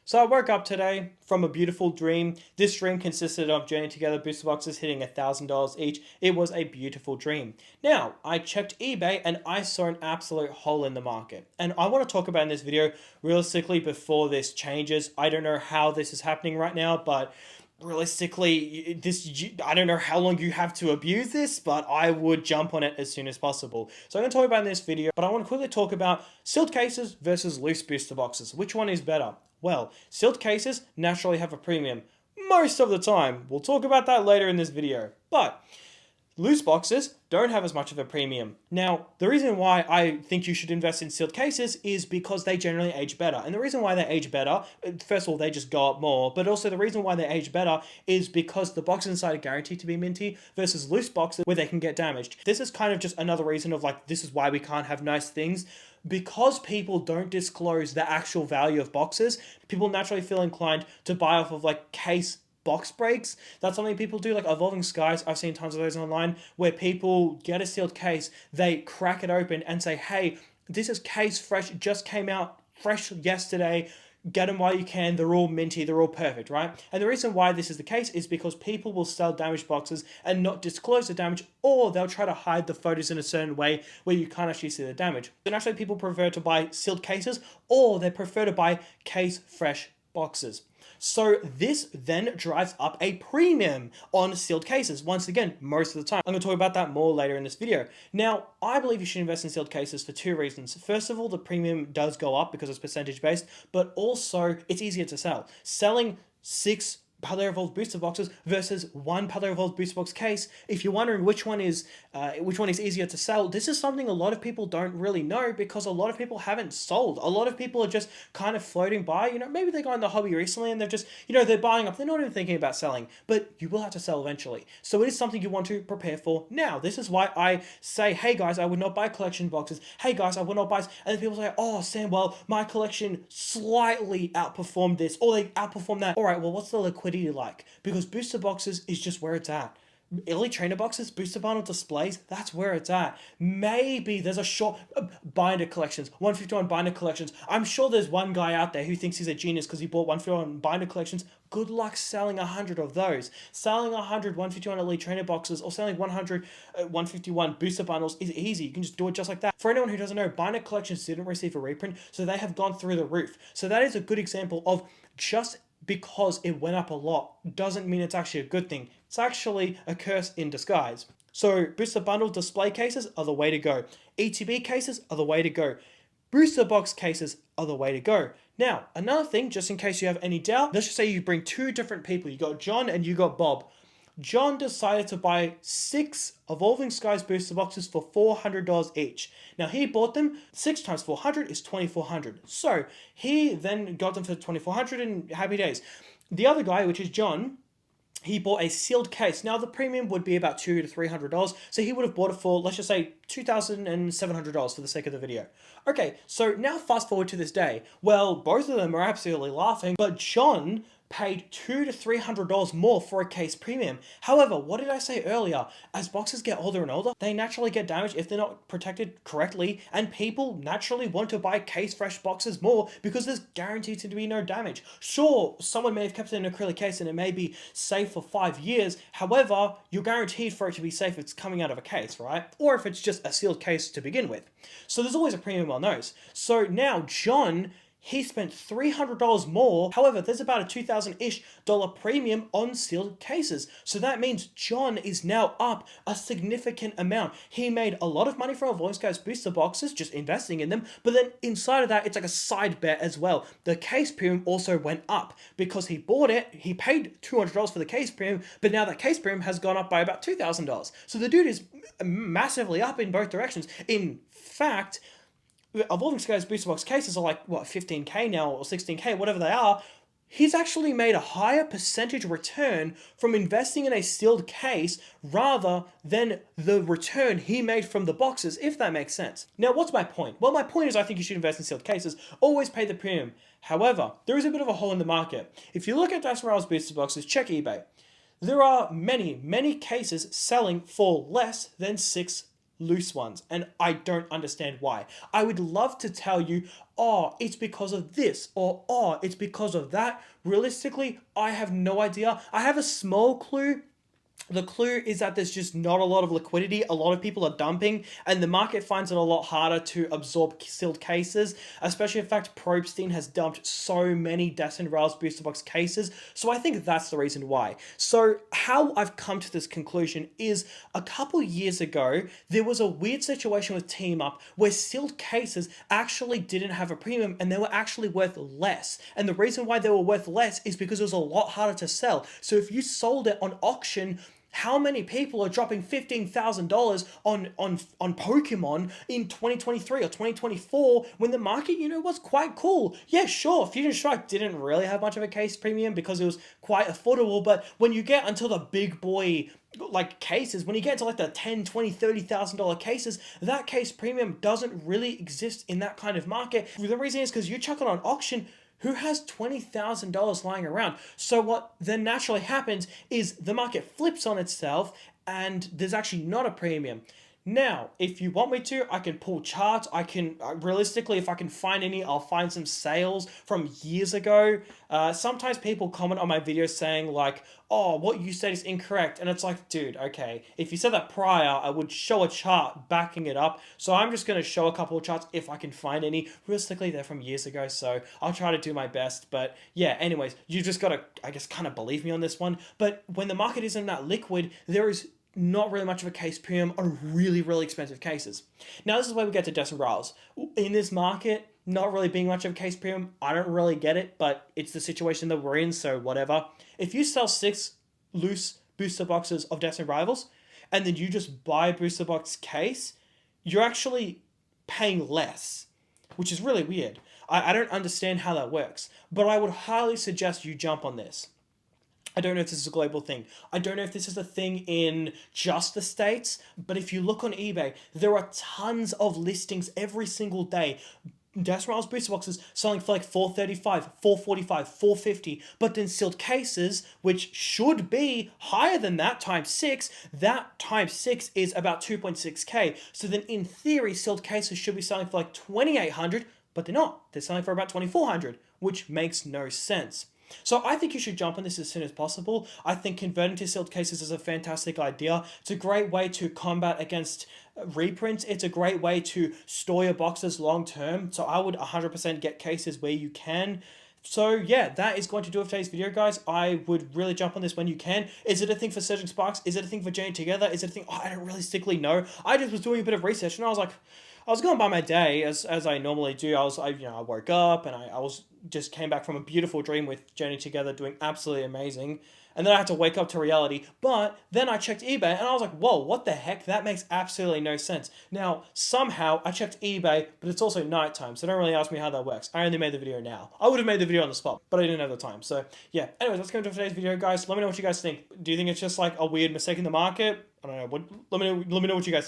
So I woke up today from a beautiful dream. This dream consisted of Journey Together booster boxes hitting $1,000 each. It was a beautiful dream. Now, I checked eBay and I saw an absolute hole in the market. And I want to talk about in this video, realistically, before this changes. I don't know how this is happening right now, but realistically, I don't know how long you have to abuse this, but I would jump on it as soon as possible. So I'm going to talk about in this video, but I want to quickly talk about sealed cases versus loose booster boxes. Which one is better? Well, sealed cases naturally have a premium most of the time. We'll talk about that later in this video. But loose boxes don't have as much of a premium. Now, the reason why I think you should invest in sealed cases is because they generally age better. And the reason why they age better, first of all, they just go up more, but also the reason why they age better is because the boxes inside are guaranteed to be minty versus loose boxes where they can get damaged. This is kind of just another reason of like, this is why we can't have nice things. Because people don't disclose the actual value of boxes, people naturally feel inclined to buy off of like case box breaks. That's something people do, like Evolving Skies. I've seen tons of those online where people get a sealed case, they crack it open and say, hey, this is case fresh, it just came out fresh yesterday. Get them while you can. They're all minty. They're all perfect, right? And the reason why this is the case is because people will sell damaged boxes and not disclose the damage, or they'll try to hide the photos in a certain way where you can't actually see the damage. And actually, people prefer to buy sealed cases, or they prefer to buy case fresh boxes. So this then drives up a premium on sealed cases. Once again, most of the time. I'm going to talk about that more later in this video. Now, I believe you should invest in sealed cases for two reasons. First of all, the premium does go up because it's percentage based, but also it's easier to sell. Selling 6 Paleo Evolved booster boxes versus 1 Paleo Evolved booster box case. If you're wondering which one is easier to sell, this is something a lot of people don't really know because a lot of people haven't sold. A lot of people are just kind of floating by. Maybe they got in the hobby recently and they're just, they're buying up. They're not even thinking about selling, but you will have to sell eventually. So it is something you want to prepare for now. This is why I say, hey guys, I would not buy collection boxes. Hey guys, I would not buy. And then people say, oh Sam, well, my collection slightly outperformed this, or they outperformed that. All right, well, what's the liquidity like? Because booster boxes is just where it's at. Elite trainer boxes, booster bundle displays, that's where it's at. Maybe there's a short binder collections, 151 binder collections. I'm sure there's one guy out there who thinks he's a genius because he bought 151 binder collections. Good luck selling 100 of those. Selling 100 151 elite trainer boxes or selling 100 151 booster bundles is easy. You can just do it just like that. For anyone who doesn't know, binder collections didn't receive a reprint, so they have gone through the roof. So that is a good example of just because it went up a lot doesn't mean it's actually a good thing. It's actually a curse in disguise. So booster bundle display cases are the way to go. ETB cases are the way to go. Booster box cases are the way to go. Now, another thing, just in case you have any doubt, let's just say you bring two different people. You got John and you got Bob. John decided to buy 6 Evolving Skies booster boxes for $400 each. Now he bought them, 6 times 400 is 2,400. So he then got them for 2,400 and happy days. The other guy, which is John, he bought a sealed case. Now the premium would be about $200 to $300. So he would have bought it for, let's just say, $2,700 for the sake of the video. Okay, so now fast forward to this day. Well, both of them are absolutely laughing, but John paid $200 to $300 more for a case premium. However, what did I say earlier? As boxes get older and older, they naturally get damaged if they're not protected correctly, and people naturally want to buy case fresh boxes more because there's guaranteed to be no damage. Sure, someone may have kept it in an acrylic case and it may be safe for 5 years. However, you're guaranteed for it to be safe if it's coming out of a case, right? Or if it's just a sealed case to begin with. So there's always a premium on those. So now John, he spent $300 more. However, there's about a $2,000-ish premium on sealed cases. So that means John is now up a significant amount. He made a lot of money from Evolving Skies booster boxes, just investing in them. But then inside of that, it's like a side bet as well. The case premium also went up because he bought it. He paid $200 for the case premium, but now that case premium has gone up by about $2,000. So the dude is massively up in both directions. In fact, Evolving Skies booster box cases are like, what, 15k now or 16k, whatever they are. He's actually made a higher percentage return from investing in a sealed case rather than the return he made from the boxes, if that makes sense. Now, what's my point? Well, my point is I think you should invest in sealed cases. Always pay the premium. However, there is a bit of a hole in the market. If you look at Destined Rivals booster boxes, check eBay. There are many cases selling for less than 6 loose ones, and I don't understand why. I would love to tell you, oh, it's because of this, or oh, it's because of that. Realistically, I have no idea. I have a small clue. The clue is that there's just not a lot of liquidity. A lot of people are dumping, and the market finds it a lot harder to absorb sealed cases, especially in fact Probstein has dumped so many Destined Rivals booster box cases. So I think that's the reason why. So how I've come to this conclusion is a couple years ago, there was a weird situation with Team Up where sealed cases actually didn't have a premium and they were actually worth less. And the reason why they were worth less is because it was a lot harder to sell. So if you sold it on auction, how many people are dropping $15,000 on Pokemon in 2023 or 2024 when the market, was quite cool? Yeah, sure, Fusion Strike didn't really have much of a case premium because it was quite affordable, but when you get until the big boy cases, when you get to the 10, 20, $30,000 cases, that case premium doesn't really exist in that kind of market. The reason is because you chuck it on auction, who has $20,000 lying around? So what then naturally happens is the market flips on itself and there's actually not a premium. Now, if you want me to, I can pull charts. I can, realistically, if I can find any, I'll find some sales from years ago. Sometimes people comment on my videos saying oh, what you said is incorrect. And it's like, dude, okay, if you said that prior, I would show a chart backing it up. So I'm just going to show a couple of charts if I can find any. Realistically, they're from years ago, so I'll try to do my best. But yeah, anyways, you just got to, I guess, kind of believe me on this one. But when the market isn't that liquid, there is not really much of a case premium on really, really expensive cases. Now, this is where we get to Destined Rivals. In this market, not really being much of a case premium, I don't really get it, but it's the situation that we're in, so whatever. If you sell 6 loose booster boxes of Destined Rivals, and then you just buy a booster box case, you're actually paying less, which is really weird. I don't understand how that works, but I would highly suggest you jump on this. I don't know if this is a global thing. I don't know if this is a thing in just the States, but if you look on eBay, there are tons of listings every single day. Destined Rivals booster boxes selling for $435, $445, $450, but then sealed cases, which should be higher than that times 6, that times 6 is about 2.6k. So then in theory, sealed cases should be selling for $2,800, but they're not. They're selling for about $2,400, which makes no sense. So I think you should jump on this as soon as possible. I think converting to sealed cases is a fantastic idea. It's a great way to combat against reprints. It's a great way to store your boxes long term. So I would 100% get cases where you can. So yeah, that is going to do it for today's video, guys. I would really jump on this when you can. Is it a thing for Surging Sparks? Is it a thing for Journey Together? Is it a thing? Oh, I don't realistically know. I just was doing a bit of research and I was like, I was going by my day as I normally do. I woke up and I just came back from a beautiful dream with Journey Together doing absolutely amazing. And then I had to wake up to reality. But then I checked eBay and I was like, whoa, what the heck? That makes absolutely no sense. Now, somehow I checked eBay, but it's also nighttime. So don't really ask me how that works. I only made the video now. I would have made the video on the spot, but I didn't have the time. So yeah, anyways, that's going to do it for today's video, guys. Let me know what you guys think. Do you think it's just a weird mistake in the market? I don't know. Let me know what you guys think.